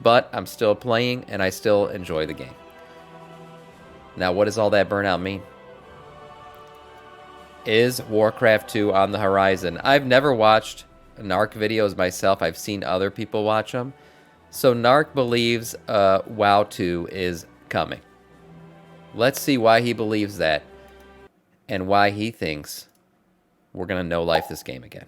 but I'm still playing and I still enjoy the game. Now, what does all that burnout mean? Is Warcraft 2 on the horizon? I've never watched Narc videos myself. I've seen other people watch them. So Narc believes WoW 2 is coming. Let's see why he believes that and why he thinks we're going to no-life this game again.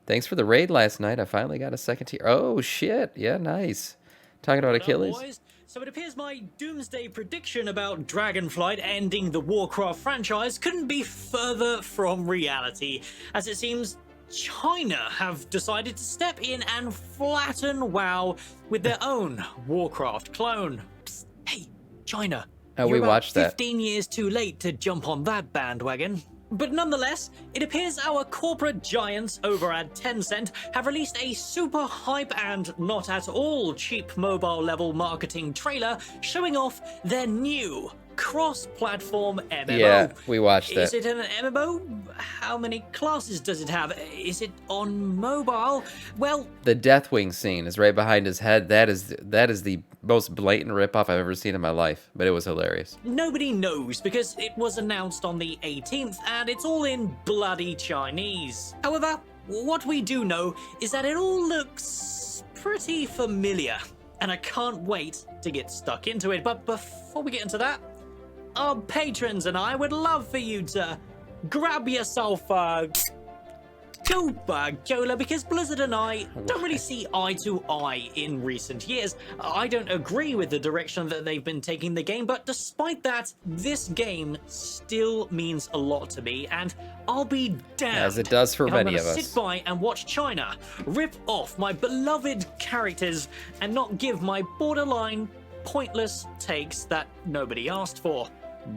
Thanks for the raid last night. I finally got a second tier. Oh, shit. Yeah, nice. Talking about Achilles. Boys. So it appears my doomsday prediction about Dragonflight ending the Warcraft franchise couldn't be further from reality, as it seems China have decided to step in and flatten WoW with their own Warcraft clone. Psst, hey, China. Oh, You're we watched that. 15 years too late to jump on that bandwagon. But nonetheless, it appears our corporate giants over at Tencent have released a super hype and not at all cheap mobile level marketing trailer showing off their new cross-platform MMO. Yeah, we watched that. Is it an MMO? How many classes does it have? Is it on mobile? Well, the Deathwing scene is right behind his head. That is the most blatant ripoff I've ever seen in my life, but it was hilarious. Nobody knows because it was announced on the 18th and it's all in bloody Chinese. However, what we do know is that it all looks pretty familiar and I can't wait to get stuck into it. But before we get into that, our patrons and I would love for you to grab yourself a Coca-Cola because Blizzard and I don't really see eye to eye in recent years. I don't agree with the direction that they've been taking the game, but despite that, this game still means a lot to me, and I'll be damned as it does for many of us. Sit by and watch China rip off my beloved characters and not give my borderline pointless takes that nobody asked for.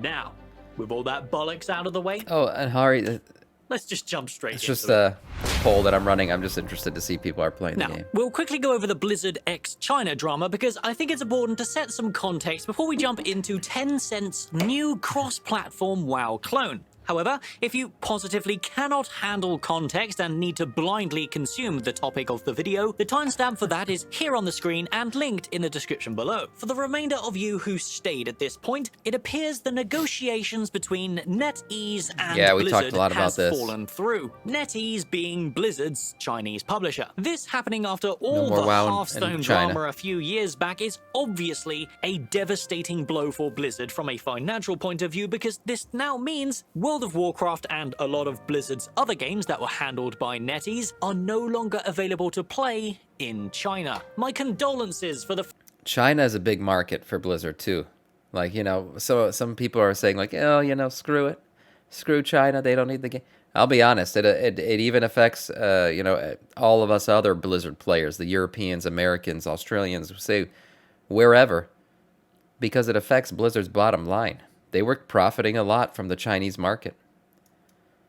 Now, with all that bollocks out of the way, oh, and Hari, let's just jump straight it's into just it. a poll that I'm running. I'm just interested to see people are playing Now, the game. we'll quickly go over the Blizzard x China drama because I think it's important to set some context before we jump into Tencent's new cross-platform WoW clone. However, if you positively cannot handle context and need to blindly consume the topic of the video, the timestamp for that is here on the screen and linked in the description below. For the remainder of you who stayed at this point, it appears the negotiations between NetEase and we Blizzard talked a lot about has this. fallen through. NetEase being Blizzard's Chinese publisher. This happening after all more the WoW in Hearthstone China. drama a few years back is obviously a devastating blow for Blizzard from a financial point of view because this now means World of Warcraft and a lot of Blizzard's other games that were handled by NetEase are no longer available to play in China. My condolences for the China is a big market for Blizzard too. Like, you know, so some people are saying like, oh, you know, screw it. Screw China. They don't need the game. I'll be honest. It even affects, you know, all of us other Blizzard players, the Europeans, Americans, Australians, say wherever, because it affects Blizzard's bottom line. They were profiting a lot from the Chinese market.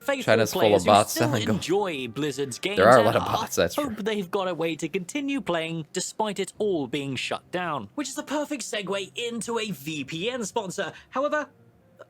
faithful China's full players of bots who still selling gold. enjoy Blizzard's games There are a and lot of bots, that's hope true. they've got a way to continue playing despite it all being shut down. Which is the perfect segue into a VPN sponsor. However,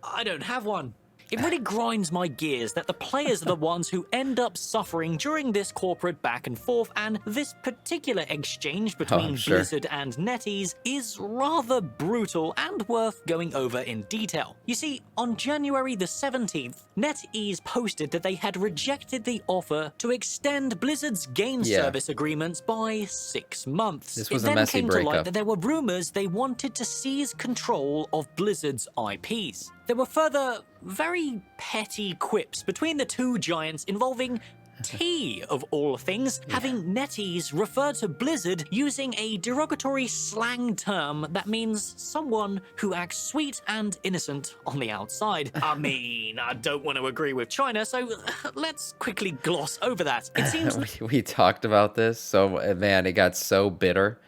I don't have one. It really grinds my gears that the players are the ones who end up suffering during this corporate back and forth, and this particular exchange between sure. Blizzard and NetEase is rather brutal and worth going over in detail. You see, on January the 17th, NetEase posted that they had rejected the offer to extend Blizzard's game service agreements by 6 months. This was it a then messy came to light breakup. that there were rumors they wanted to seize control of Blizzard's IPs. There were further very petty quips between the two giants involving T, of all things, having NetEase refer to Blizzard using a derogatory slang term that means someone who acts sweet and innocent on the outside. I mean, I don't want to agree with China, so let's quickly gloss over that. It seems we talked about this, so man, it got so bitter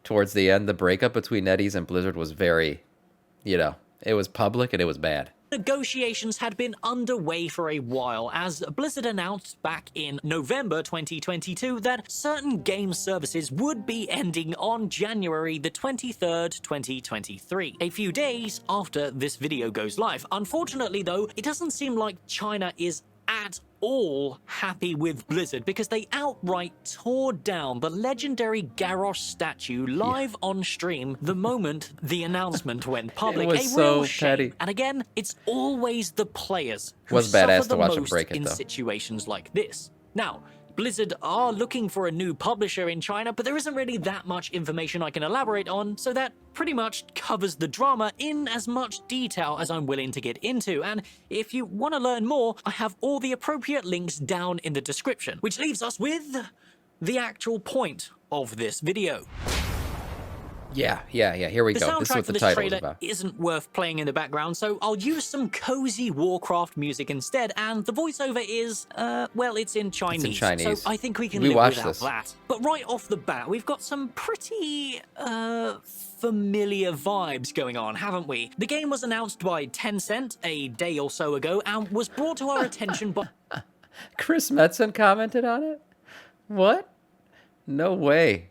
towards the end. The breakup between NetEase and Blizzard was very, you know, it was public and it was bad. negotiations had been underway for a while, as Blizzard announced back in November 2022 that certain game services would be ending on January the 23rd, 2023, a few days after this video goes live. Unfortunately though, it doesn't seem like China is at all happy with Blizzard because they outright tore down the legendary Garrosh statue live on stream the moment the announcement went public. It was a so real shame. petty. And again, it's always the players who Was suffer badass the to watch him most break it, in though. situations like this. Now, Blizzard are looking for a new publisher in China, but there isn't really that much information I can elaborate on, so that pretty much covers the drama in as much detail as I'm willing to get into. And if you want to learn more, I have all the appropriate links down in the description, which leaves us with the actual point of this video. Yeah. Here we The go. This is soundtrack what for the this title is trailer about. isn't worth playing in the background, so I'll use some cozy Warcraft music instead, and the voiceover is, well, it's in Chinese. Chinese. So I think we can We live watched without this. that. But right off the bat, we've got some pretty, familiar vibes going on, haven't we? The game was announced by Tencent a day or so ago, and was brought to our attention by... Chris Metzen commented on it? What? No way.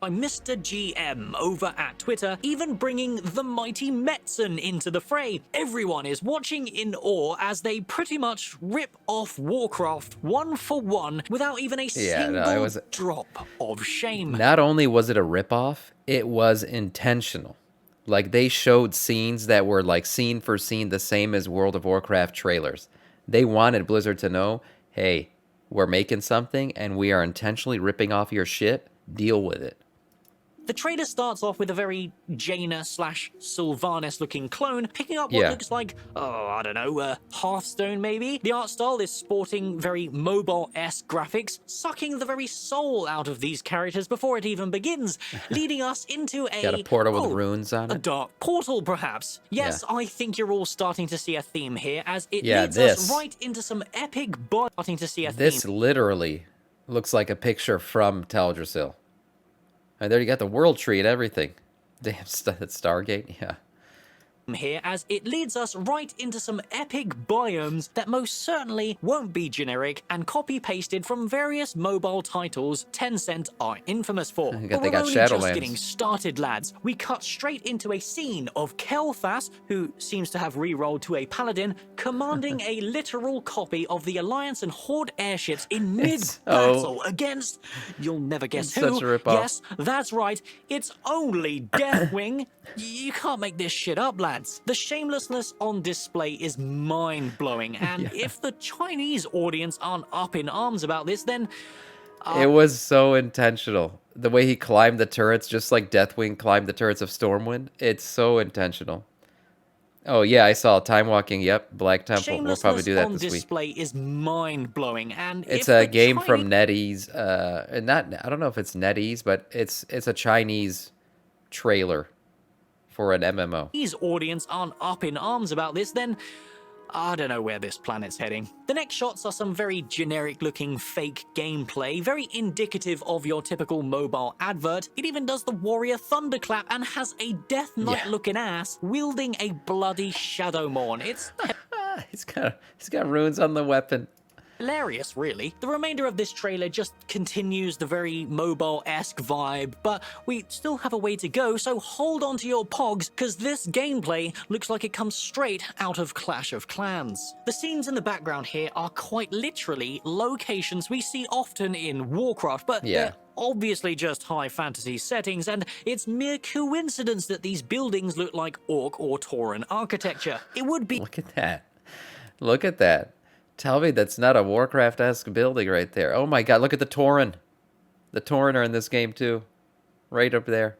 by Mr. GM over at Twitter, even bringing the mighty Metzen into the fray. Everyone is watching in awe as they pretty much rip off Warcraft one for one without even a single drop of shame. Not only was it a ripoff, it was intentional. Like, they showed scenes that were like scene for scene the same as World of Warcraft trailers. They wanted Blizzard to know, hey, we're making something and we are intentionally ripping off your shit. Deal with it. The trailer starts off with a very Jaina/Sylvanas looking clone, picking up what looks like, I don't know, Hearthstone maybe? The art style is sporting very mobile-esque graphics, sucking the very soul out of these characters before it even begins, leading us into a... Got a portal with runes on it? A dark portal, perhaps. Yes, I think you're all starting to see a theme here, as it leads us right into some epic... Starting to see a This literally looks like a picture from Teldrassil. And there you got the world tree and everything. Damn, that Stargate, yeah. Here, as it leads us right into some epic biomes that most certainly won't be generic and copy-pasted from various mobile titles Tencent are infamous for. But we're only just getting started, lads. We cut straight into a scene of Kel'Thas, who seems to have re-rolled to a paladin, commanding a literal copy of the Alliance and Horde airships in mid-battle against... You'll never guess who. Such a ripoff. Yes, that's right. It's only Deathwing. You can't make this shit up, lads. The shamelessness on display is mind-blowing, and if the Chinese audience aren't up in arms about this, then... it was so intentional. The way he climbed the turrets, just like Deathwing climbed the turrets of Stormwind. It's so intentional. Oh, yeah, I saw Time Walking. Yep, Black Temple. We'll probably do that this week. Display is mind-blowing, and it's a game from NetEase. I don't know if it's NetEase, but it's a Chinese trailer for an MMO. These audience aren't up in arms about this, then I don't know where this planet's heading. The next shots are some very generic-looking fake gameplay, very indicative of your typical mobile advert. It even does the warrior thunderclap and has a Death Knight-looking ass wielding a bloody Shadowmourne. It's he's got runes on the weapon. Hilarious, really. The remainder of this trailer just continues the very mobile-esque vibe, but we still have a way to go, so hold on to your pogs, because this gameplay looks like it comes straight out of Clash of Clans. The scenes in the background here are quite literally locations we see often in Warcraft, but they're obviously just high fantasy settings, and it's mere coincidence that these buildings look like Orc or Tauren architecture. It would be... Look at that. Look at that. Tell me that's not a Warcraft-esque building right there. Oh my god, look at the Tauren. The Tauren are in this game too. Right up there.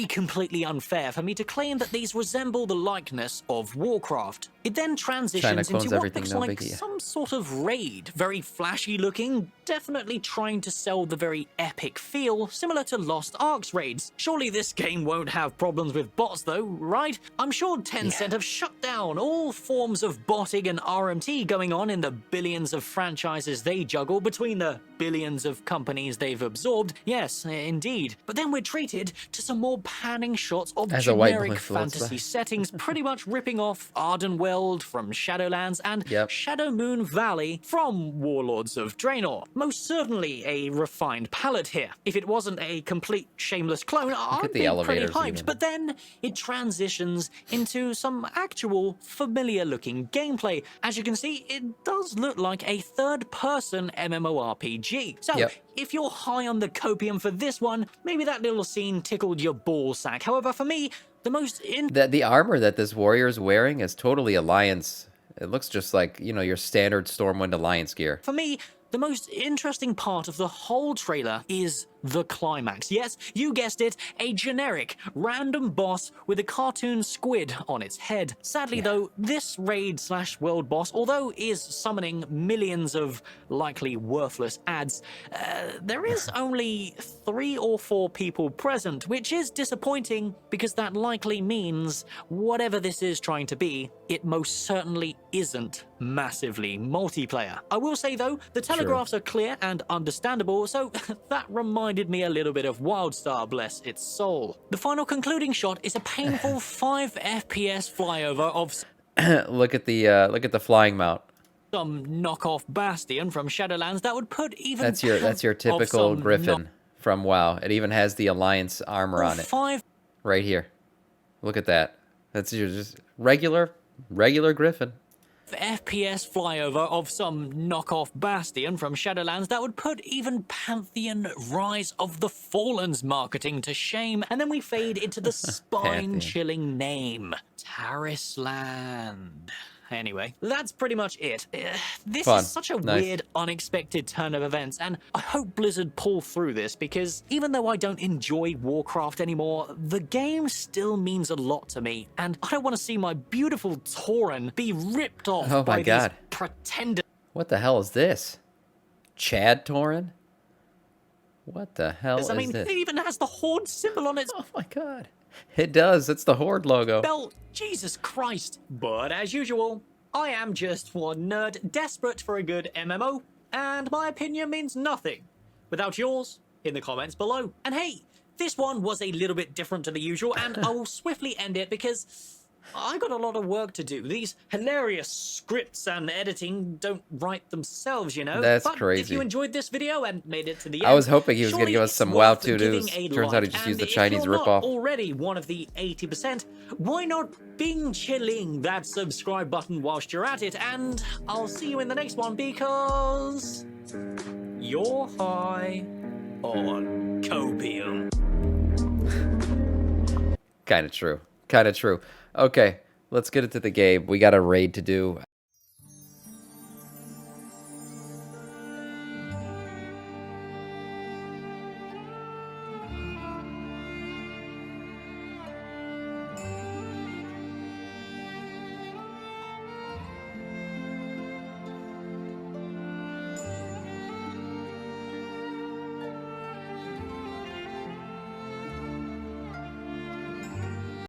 Completely unfair for me to claim that these resemble the likeness of Warcraft. It then transitions into what looks like some sort of raid. Very flashy looking, definitely trying to sell the very epic feel, similar to Lost Ark's raids. Surely this game won't have problems with bots though, right? I'm sure Tencent have shut down all forms of botting and RMT going on in the billions of franchises they juggle between the billions of companies they've absorbed. Yes, indeed. But then we're treated to some more panning shots of As a white generic boy floats fantasy by. settings, pretty much ripping off Ardenweald from Shadowlands and Yep. Shadow Moon Valley from Warlords of Draenor. Most certainly a refined palette here. If it wasn't a complete shameless clone, I'd the be pretty elevators hyped. even. But then it transitions into some actual familiar-looking gameplay. As you can see, it does look like a third-person MMORPG. So, Yep. if you're high on the copium for this one, maybe that little scene tickled your ball sack. However, for me, the most The armor that this warrior is wearing is totally Alliance. It looks just like, you know, your standard Stormwind Alliance gear. For me, the most interesting part of the whole trailer is the climax. Yes, you guessed it, a generic, random boss with a cartoon squid on its head. Sadly, though, this raid/world boss, although is summoning millions of likely worthless ads, there is only 3 or 4 people present, which is disappointing because that likely means whatever this is trying to be, it most certainly isn't massively multiplayer. I will say, though, the telegraphs are clear and understandable, so that reminded me a little bit of Wildstar, bless its soul. The final concluding shot is a painful 5 FPS flyover of Look at the flying mount. some knockoff Bastion from Shadowlands that would put even That's your typical Griffin from WoW. It even has the Alliance armor on it. 5 Right here. Look at that. That's your just regular Griffin. FPS flyover of some knockoff Bastion from Shadowlands that would put even Pantheon Rise of the Fallen's marketing to shame. And then we fade into the spine-chilling name, Tarisland. Anyway, that's pretty much it. This Fun. is such a Nice. weird, unexpected turn of events, and I hope Blizzard pull through this because even though I don't enjoy Warcraft anymore, the game still means a lot to me, and I don't want to see my beautiful Tauren be ripped off Oh by my God. these pretenders. What the hell is this? Chad Tauren? What the hell is I mean, this? it even has the Horde symbol on its Oh my God. It does. It's the Horde logo. belt. Jesus Christ. But as usual, I am just one nerd desperate for a good MMO, and my opinion means nothing without yours in the comments below. And hey, this one was a little bit different to the usual, and I will swiftly end it because I got a lot of work to do. These hilarious scripts and editing don't write themselves, you know. That's but crazy. If you enjoyed this video and made it to the end, I was hoping he was going to surely give us it's some WoW worth to-dos. giving a Turns out he like. just used And the Chinese if you're not ripoff. already one of the 80%, why not bing chilling that subscribe button whilst you're at it? And I'll see you in the next one because you're high on copium. Kind of true. Okay, let's get into the game. We got a raid to do.